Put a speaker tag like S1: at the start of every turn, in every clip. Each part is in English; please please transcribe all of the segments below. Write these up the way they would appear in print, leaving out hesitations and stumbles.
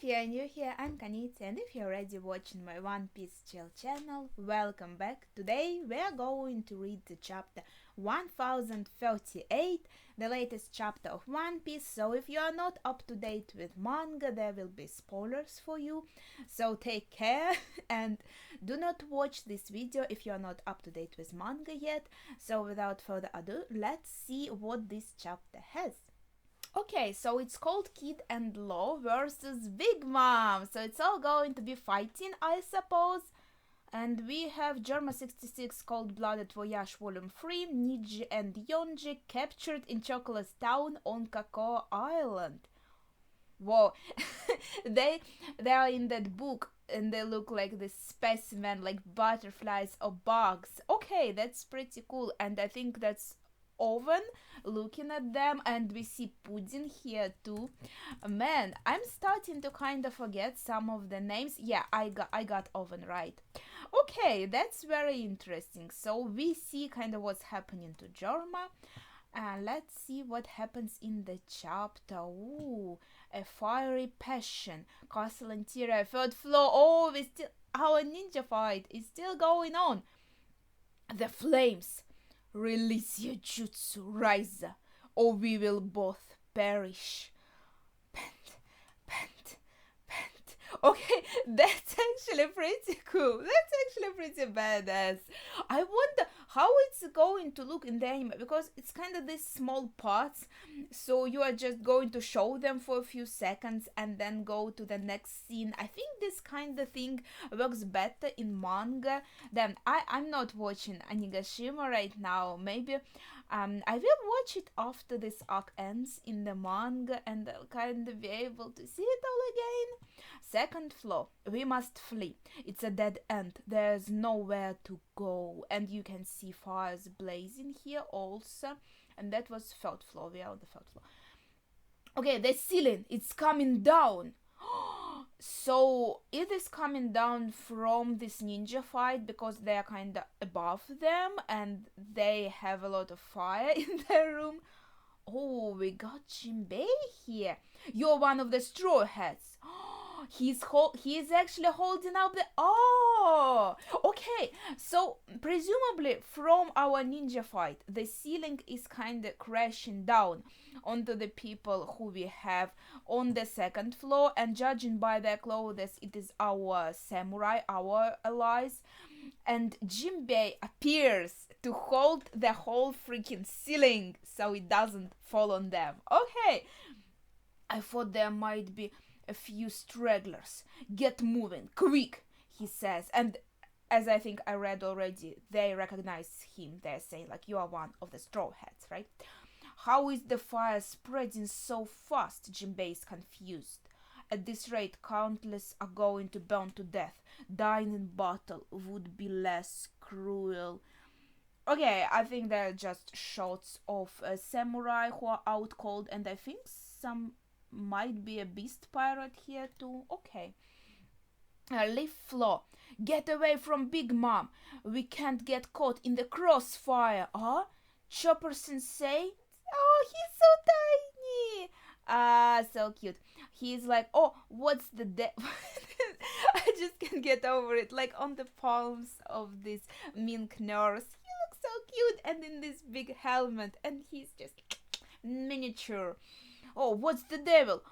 S1: If you're new here, I'm Kanitsi, and if you're already watching my One Piece Chill channel, welcome back. Today we are going to read the chapter 1038, the latest chapter of One Piece. So if you are not up to date with manga, there will be spoilers for you. So take care and do not watch this video if you are not up to date with manga yet. So without further ado, let's see what this chapter has. Okay, so it's called Kid and Law versus Big Mom. So it's all going to be fighting, I suppose. And we have Germa 66 Cold-Blooded Voyage Volume 3, Niji and Yonji captured in Chocolate Town on Kakao Island. Whoa, they are in that book and they look like this specimen, like butterflies or bugs. Okay, that's pretty cool, and I think that's Oven looking at them, and we see Pudding here too. Man, I'm starting to kind of forget some of the names. Yeah, I got Oven right. Okay, that's very interesting. So we see kind of what's happening to Jorma. Let's see what happens in the chapter. Ooh, a fiery passion. Castle interior, third floor. Oh, our ninja fight is still going on. The flames. Release your jutsu, Raiza, or we will both perish. Pant, pant, pant. Okay, that's actually pretty cool. That's actually pretty badass. I wonder how it's going to look in the anime, because it's kind of these small parts, so you are just going to show them for a few seconds and then go to the next scene. I think this kind of thing works better in manga. Then I'm not watching Anigashima right now. Maybe I will watch it after this arc ends in the manga, and I'll kind of be able to see it all again. Second floor, we must flee. It's a dead end. There's nowhere to go, and you can see fires blazing here also. And that was third floor. We are on the third floor. Okay, the ceiling, it's coming down. So it is coming down from this ninja fight, because they are kind of above them and they have a lot of fire in their room. Oh, we got Jinbei here. You're one of the straw hats. He's actually holding up the... Oh, okay. So presumably from our ninja fight, the ceiling is kind of crashing down onto the people who we have on the second floor, and judging by their clothes, it is our samurai, our allies. And Jinbei appears to hold the whole freaking ceiling so it doesn't fall on them. Okay, I thought there might be a few stragglers. Get moving, quick, he says. And as I think I read already, they recognize him. They're saying, like, you are one of the straw hats, right? How is the fire spreading so fast? Jinbei is confused. At this rate, countless are going to burn to death. Dying in battle would be less cruel. Okay, I think they're just shots of a samurai who are out cold, and I think some might be a beast pirate here too. Okay. Leaf floor. Get away from Big Mom. We can't get caught in the crossfire. Chopper Sensei? Oh, he's so tiny. So cute. He's like, oh, what's the I just can't get over it. Like on the palms of this mink nurse. He looks so cute, and in this big helmet, and he's just miniature. Oh, what's the devil?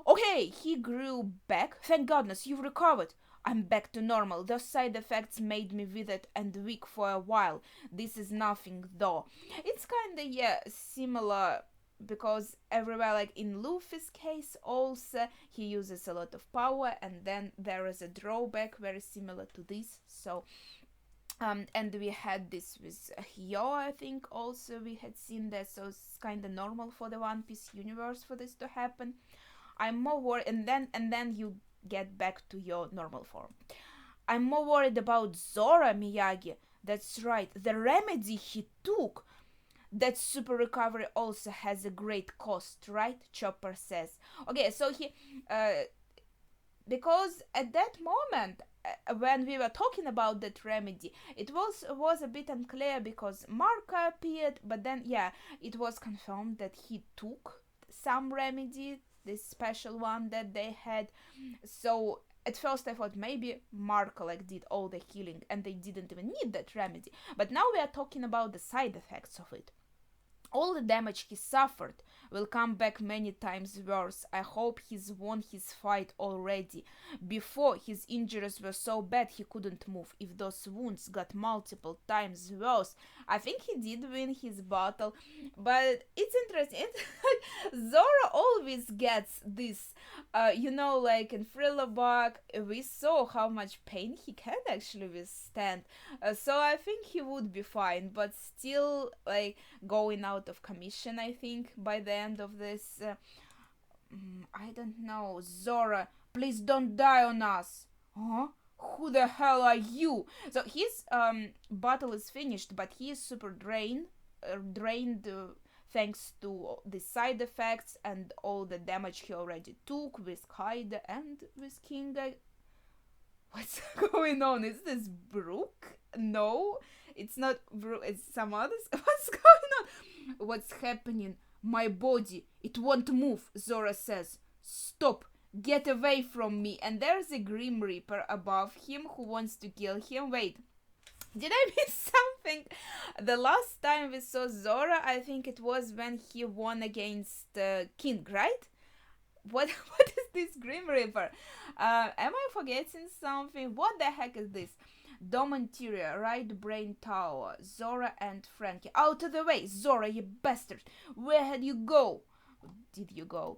S1: Okay, he grew back. Thank goodness, you've recovered. I'm back to normal. Those side effects made me withered and weak for a while. This is nothing, though. It's kinda, yeah, similar, because everywhere, like in Luffy's case also, he uses a lot of power, and then there is a drawback very similar to this. So and we had this with Hyo, I think also we had seen that, so it's kind of normal for the One Piece universe for this to happen. I'm more worried, and then you get back to your normal form. I'm more worried about Zora, Miyagi. That's right, the remedy he took. That super recovery also has a great cost, right? Chopper says. Okay, so he because at that moment, when we were talking about that remedy, it was a bit unclear, because Marco appeared, but then, yeah, it was confirmed that he took some remedy this special one that they had. So at first I thought maybe Marco like did all the healing and they didn't even need that remedy. But now we are talking about the side effects of it. All the damage he suffered will come back many times worse. I hope he's won his fight already. Before, his injuries were so bad he couldn't move. If those wounds got multiple times worse, I think he did win his battle. But it's interesting. Zoro always gets this, like in Thriller Bark, we saw how much pain he can actually withstand. So I think he would be fine, but still, like, going out of commission, I think, by the end of this. I don't know. Zoro, please don't die on us. Huh? Who the hell are you? So his battle is finished, but he is super drained thanks to the side effects and all the damage he already took with Kaide and with King. What's going on? Is this Brook? No, it's not Brook. It's some others. What's going on? What's happening? My body, it won't move, Zoro says. Stop. Get away from me. And there's a Grim Reaper above him who wants to kill him. Wait. Did I miss something? The last time we saw Zoro, I think it was when he won against King, right? What is this Grim Reaper? Am I forgetting something? What the heck is this? Dome interior, right brain tower, Zoro and Frankie. Out of the way, Zoro, you bastard! Where had you go? Did you go?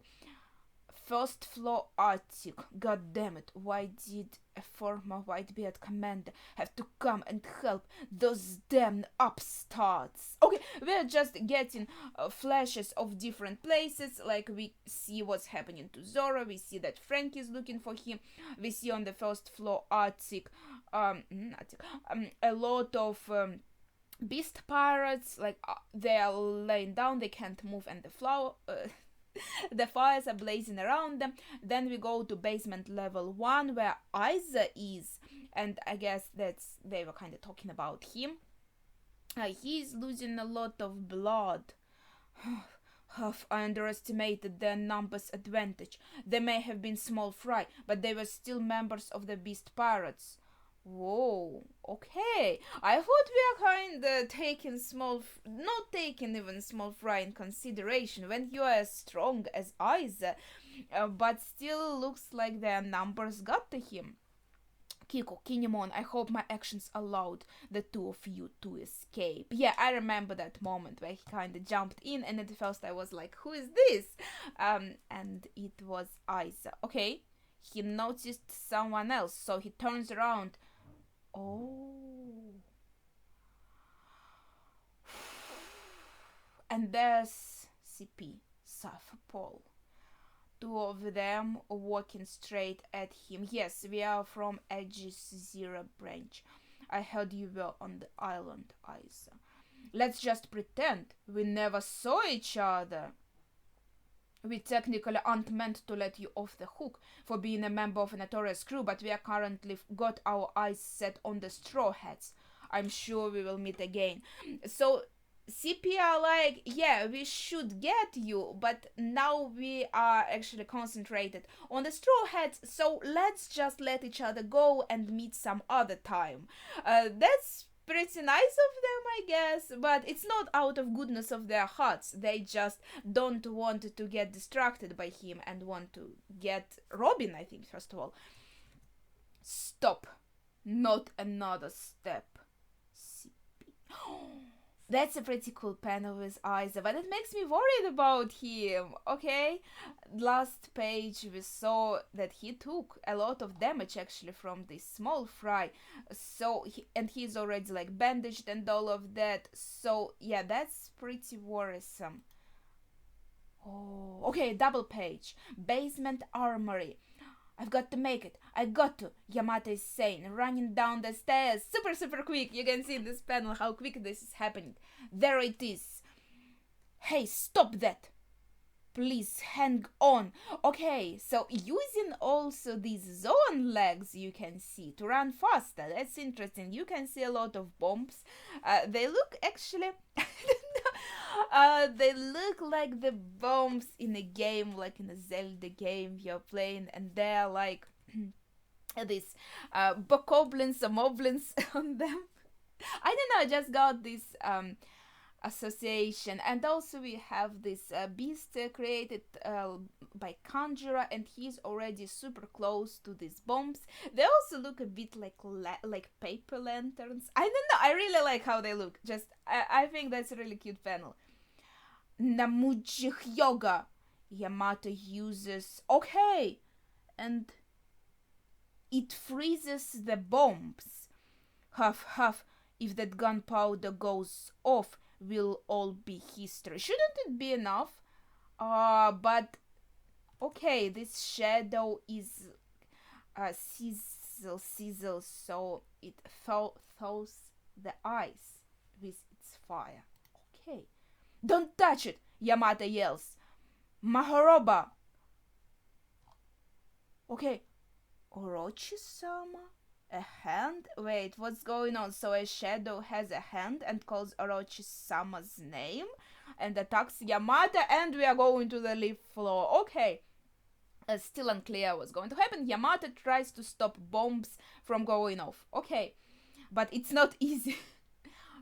S1: First floor attic. God damn it! Why did a former Whitebeard commander have to come and help those damn upstarts? Okay, we're just getting flashes of different places. Like we see what's happening to Zoro. We see that Frankie is looking for him. We see on the first floor attic, a lot of beast pirates. Like they are laying down, they can't move, and the fires are blazing around them. Then we go to basement level 1 where Aiza is, and I guess they were kind of talking about him. He's losing a lot of blood. I underestimated their numbers advantage. They may have been small fry, but they were still members of the beast pirates. Whoa, okay. I thought we are kinda not taking even small fry in consideration when you are as strong as Aiza, but still looks like their numbers got to him. Kiko, Kinemon, I hope my actions allowed the two of you to escape. Yeah, I remember that moment where he kinda jumped in, and at first I was like, who is this? And it was Aiza. Okay, he noticed someone else, so he turns around. Oh. And there's CP, Sapphire Paul. Two of them walking straight at him. Yes, we are from Aegis Zero branch. I heard you were on the island, Aiza. Let's just pretend we never saw each other. We technically aren't meant to let you off the hook for being a member of a notorious crew, but we are currently got our eyes set on the Straw Hats. I'm sure we will meet again. So CP are like, yeah, we should get you, but now we are actually concentrated on the Straw Hats, so let's just let each other go and meet some other time. That's pretty nice of them, I guess, but it's not out of goodness of their hearts. They just don't want to get distracted by him and want to get Robin, I think, first of all. Stop. Not another step. That's a pretty cool panel with Aiza, but it makes me worried about him, okay? Last page we saw that he took a lot of damage actually from this small fry, so he's already like bandaged and all of that, so yeah, that's pretty worrisome. Oh, okay, double page. Basement armory. I've got to make it. I got to. Yamato is saying, running down the stairs. Super quick. You can see in this panel how quick this is happening. There it is. Hey, stop that. Please hang on. Okay, so using also these zone legs, you can see to run faster. That's interesting. You can see a lot of bombs. They look actually they look like the bombs in a game, like in a Zelda game you're playing, and they're like these bokoblins or moblins on them. I don't know, I just got this association. And also we have this beast created by Conjurer, and he's already super close to these bombs. They also look a bit like paper lanterns. I don't know, I really like how they look. Just I think that's a really cute panel. Namujik Yoga Yamato uses. Okay, and it freezes the bombs. Huff huff, if that gunpowder goes off, will all be history. Shouldn't it be enough? But okay, this shadow is sizzle, so it thaws the ice with its fire. Okay, don't touch it, Yamato yells. Mahoroba. Okay, Orochi-sama? A hand? Wait, what's going on? So a shadow has a hand and calls Orochi-sama's name and attacks Yamato, and we are going to the leaf floor. Okay. Still unclear what's going to happen. Yamato tries to stop bombs from going off. Okay. But it's not easy.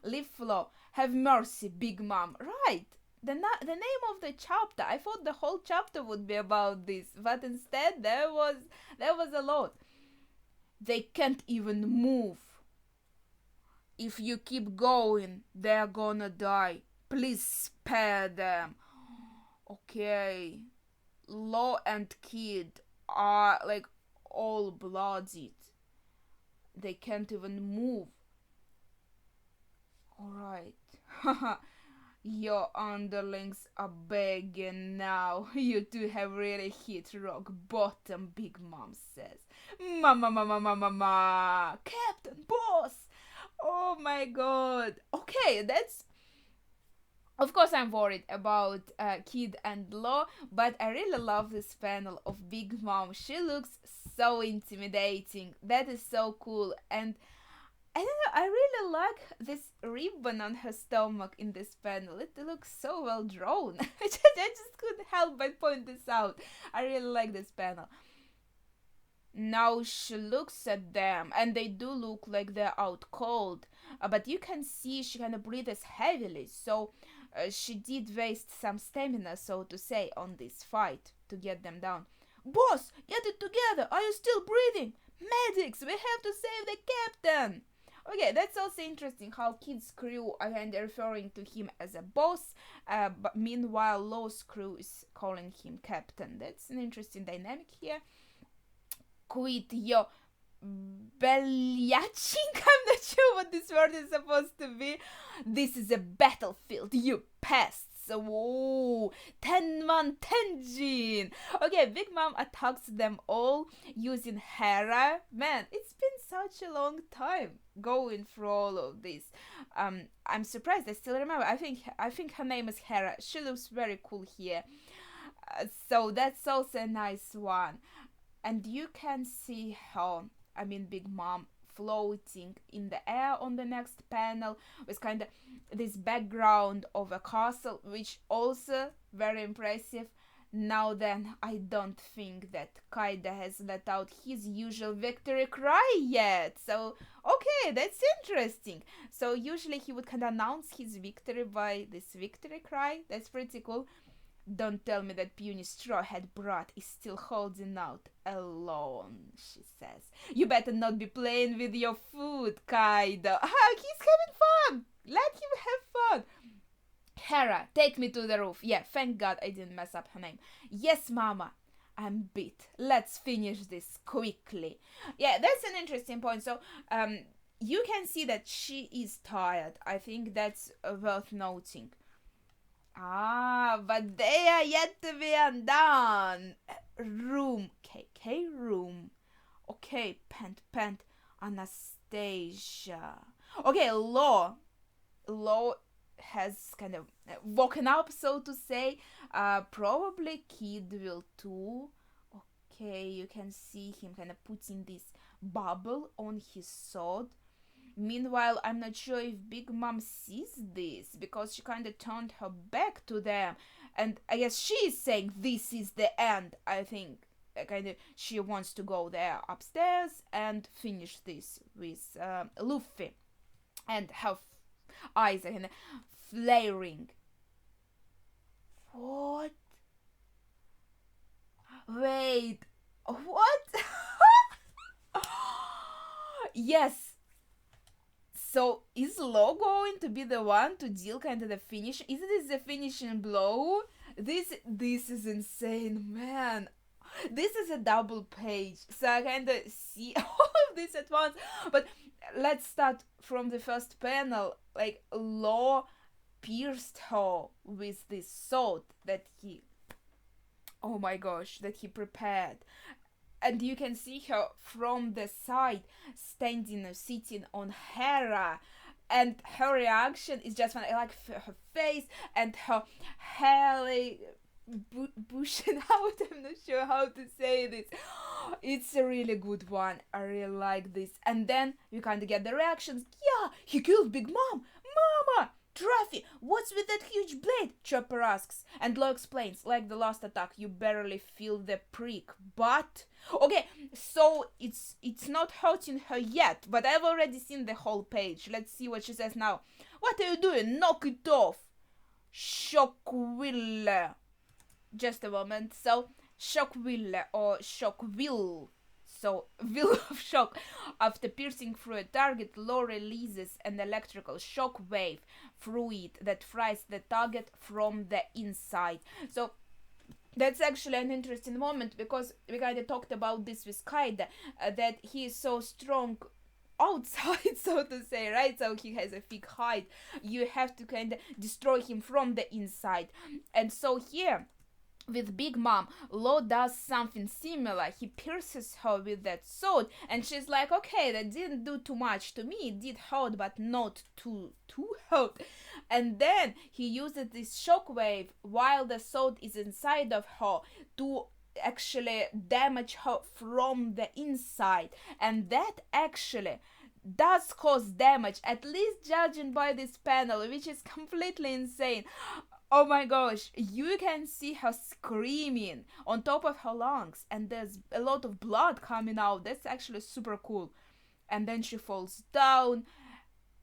S1: Leaf floor. Have mercy, Big Mom. Right. The name of the chapter. I thought the whole chapter would be about this, but instead there was a lot. They can't even move. If you keep going, they're gonna die. Please spare them. Okay. Law and Kid are like all bloodied. They can't even move. Alright. Haha. Your underlings are begging now. You two have really hit rock bottom, Big Mom says. Mama, Captain, boss. Oh my god. Okay, that's... Of course I'm worried about Kid and Law, but I really love this panel of Big Mom. She looks so intimidating. That is so cool. And I don't know, I really like this ribbon on her stomach in this panel. It looks so well drawn. I just couldn't help but point this out. I really like this panel. Now she looks at them, and they do look like they're out cold. But you can see she kind of breathes heavily, so she did waste some stamina, so to say, on this fight to get them down. Boss, get it together! Are you still breathing? Medics, we have to save the captain! Okay, that's also interesting how Kid's crew are kind of referring to him as a boss, but meanwhile Law's crew is calling him captain. That's an interesting dynamic here. Quit your bellyaching? I'm not sure what this word is supposed to be. This is a battlefield, you pests. Whoa, Tenman Tenjin. Okay, Big Mom attacks them all using Hera. Man, it's been such a long time going through all of this. I'm surprised I still remember. I think her name is Hera. She looks very cool here. So that's also a nice one. And you can see her, Big Mom, floating in the air on the next panel with kind of this background of a castle, which also very impressive. Now then, I don't think that Kaida has let out his usual victory cry yet. So, okay, that's interesting. So usually he would kind of announce his victory by this victory cry. That's pretty cool. Don't tell me that puny straw-hat brat is still holding out alone, she says. You better not be playing with your food, Kaido. He's having fun. Let him have fun. Hera, take me to the roof. Yeah, thank God I didn't mess up her name. Yes, Mama. I'm beat. Let's finish this quickly. Yeah, that's an interesting point. So, you can see that she is tired. I think that's worth noting. But they are yet to be undone. Room, KK room. Okay, pant, Anastasia. Okay, Law has kind of woken up, so to say. Probably Kid will too. Okay, you can see him kind of putting this bubble on his sword. Meanwhile, I'm not sure if Big Mom sees this because she kind of turned her back to them, and I guess she is saying this is the end. I think kind of she wants to go there upstairs and finish this with Luffy, and her eyes are kind of flaring. What? Wait, what? Yes. So is Law going to be the one to deal kind of the finish? Is this the finishing blow? This is insane, man. This is a double page, so I kind of see all of this at once. But let's start from the first panel. Like, Law pierced her with this sword that he, oh my gosh, that he prepared. And you can see her from the side, standing or sitting on Hera, and her reaction is just funny. Like her face and her hair, like, bushing out. I'm not sure how to say this. It's a really good one. I really like this. And then you kind of get the reactions. Yeah, he killed Big Mom. Mama! Truffy, what's with that huge blade? Chopper asks. And Law explains, like the last attack, you barely feel the prick, but... Okay, so it's not hurting her yet, but I've already seen the whole page. Let's see what she says now. What are you doing? Knock it off. Shockwille. Just a moment. So, Shockwille or Shockwill. So, will of shock. After piercing through a target, Law releases an electrical shock wave through it that fries the target from the inside. So, that's actually an interesting moment because we kind of talked about this with Kaida, that he is so strong outside, so to say, right? So he has a thick hide. You have to kind of destroy him from the inside. And so here, with Big Mom, Law does something similar. He pierces her with that sword, and she's like, okay, that didn't do too much to me. It did hurt, but not too hurt. And then he uses this shockwave while the sword is inside of her to actually damage her from the inside. And that actually does cause damage, at least judging by this panel, which is completely insane. Oh my gosh, you can see her screaming on top of her lungs, and there's a lot of blood coming out. That's actually super cool. And then she falls down.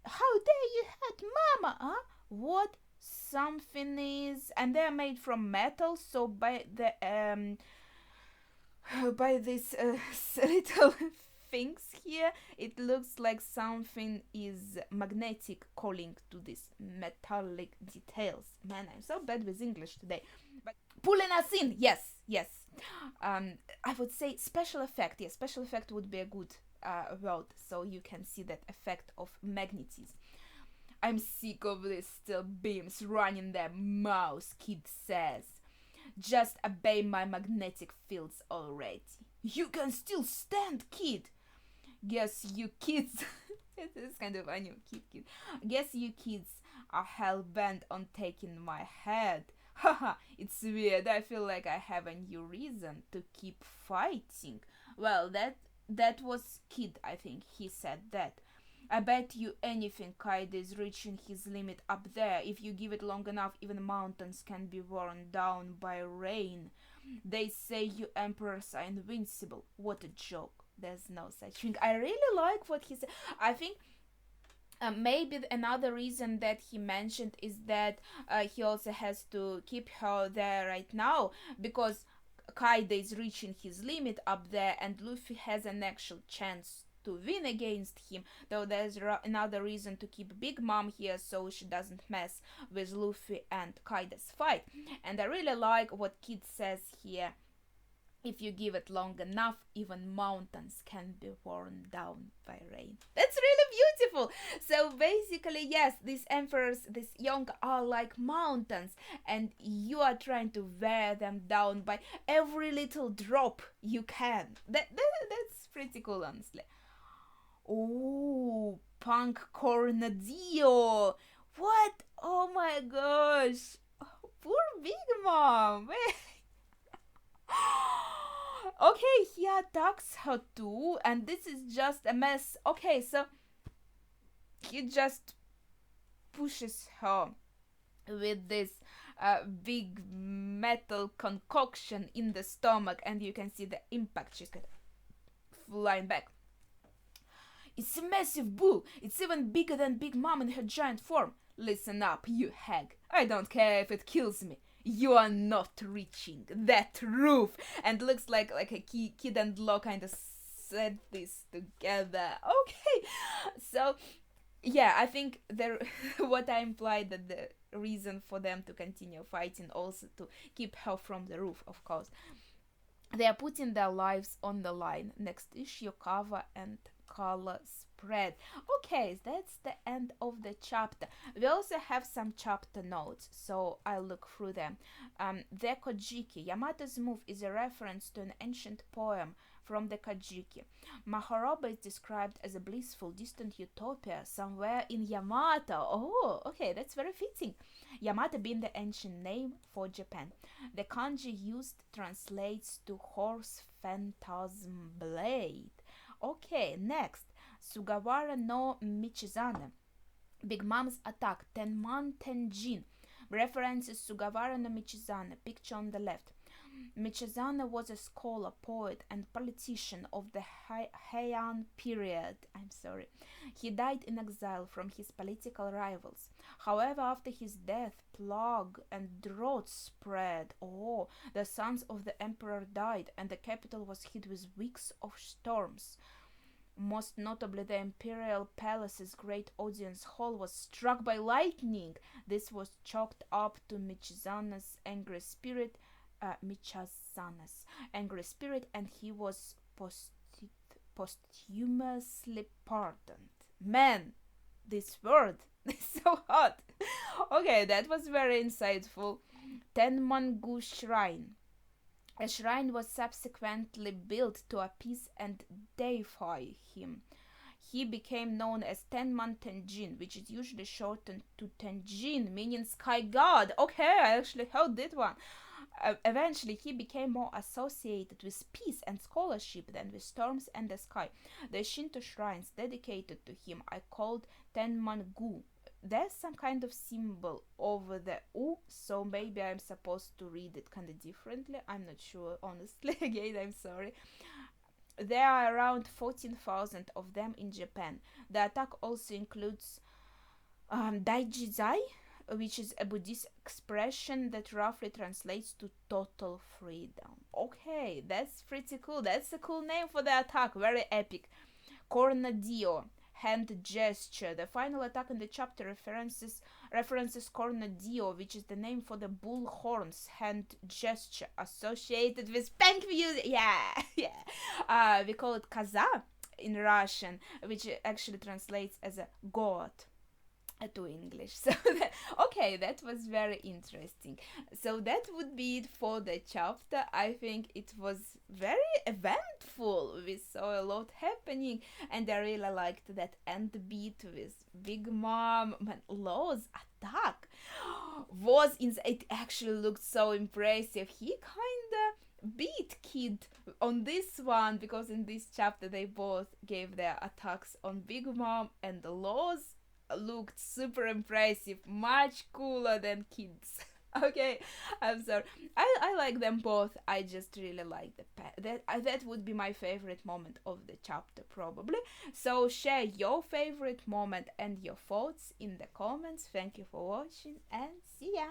S1: How dare you hurt Mama, huh? What? Something is... And they're made from metal, so by this little things here, it looks like something is magnetic calling to these metallic details. Man, I'm so bad with English today. But pulling us in, yes. I would say special effect. Yes, special effect would be a good word, so you can see that effect of magnetism. I'm sick of these steel beams running their mouths, Kid says. Just obey my magnetic fields already. You can still stand, Kid. Guess you kids... It's kind of funny, kid. Guess you kids are hell-bent on taking my head. Haha, it's weird. I feel like I have a new reason to keep fighting. Well, that was Kid, I think. He said that. I bet you anything Kaida is reaching his limit up there. If you give it long enough, even mountains can be worn down by rain. They say you emperors are invincible. What a joke. There's no such thing. I really like what he said. I think maybe another reason that he mentioned is that he also has to keep her there right now because Kaida is reaching his limit up there and Luffy has an actual chance to win against him, though there's another reason to keep Big Mom here so she doesn't mess with Luffy and Kaida's fight. And I really like what Kid says here. If you give it long enough, even mountains can be worn down by rain. That's really beautiful. So basically, yes, these emperors, these young, are like mountains, and you are trying to wear them down by every little drop you can. That's pretty cool, honestly. Oh, Punk Cornadio. What? Oh my gosh. Poor Big Mom. Okay, he attacks her too, and this is just a mess. Okay, so he just pushes her with this big metal concoction in the stomach, and you can see the impact. She's kind of flying back. It's a massive bull. It's even bigger than Big Mom in her giant form. Listen up, you hag. I don't care if it kills me. You are not reaching that roof. And looks like a Kid and Law kind of said this together. Okay, so yeah, I think there what I implied that the reason for them to continue fighting also to keep her from the roof, of course. They are putting their lives on the line. Next issue cover and color spread. Okay, that's the end of the chapter. We also have some chapter notes, so I'll look through them. The Kojiki. Yamato's move is a reference to an ancient poem from the Kojiki. Mahoroba is described as a blissful, distant utopia somewhere in Yamato. Oh, okay, that's very fitting. Yamato being the ancient name for Japan. The kanji used translates to horse phantasm blade. Okay, next. Sugawara no Michizane. Big Mom's attack. Tenman Tenjin. References Sugawara no Michizane. Picture on the left. Michizane was a scholar, poet, and politician of the Heian period. He died in exile from his political rivals. However, after his death, plague and drought spread. Oh, the sons of the emperor died, and the capital was hit with weeks of storms. Most notably, the imperial palace's great audience hall was struck by lightning. This was chalked up to Michizane's angry spirit, and he was posthumously pardoned. Man, this word is so hot. Okay, that was very insightful. Tenman-gu Shrine. A shrine was subsequently built to appease and deify him. He became known as Tenman Tenjin, which is usually shortened to Tenjin, meaning sky god. Okay, I actually heard that one. Eventually, he became more associated with peace and scholarship than with storms and the sky. The Shinto shrines dedicated to him are called Tenman-gu. There's some kind of symbol over the U, so maybe I'm supposed to read it kind of differently. I'm not sure, honestly. Again, I'm sorry. There are around 14,000 of them in Japan. The attack also includes Daijizai, which is a Buddhist expression that roughly translates to total freedom. Okay, that's pretty cool. That's a cool name for the attack. Very epic. Cornadio, hand gesture. The final attack in the chapter references Cornadio, which is the name for the bull horns hand gesture associated with punk music. Yeah. We call it kaza in Russian, which actually translates as a god to English. So okay, that was very interesting. So that would be it for the chapter. I think it was very eventful. We saw a lot happening, and I really liked that end beat with Big Mom. Man, Law's attack was it actually looked so impressive. He kinda beat Kid on this one, because in this chapter they both gave their attacks on Big Mom, and Law's looked super impressive, much cooler than Kid's. Okay, I'm sorry. I like them both. I just really like that would be my favorite moment of the chapter, probably. So share your favorite moment and your thoughts in the comments. Thank you for watching, and see ya.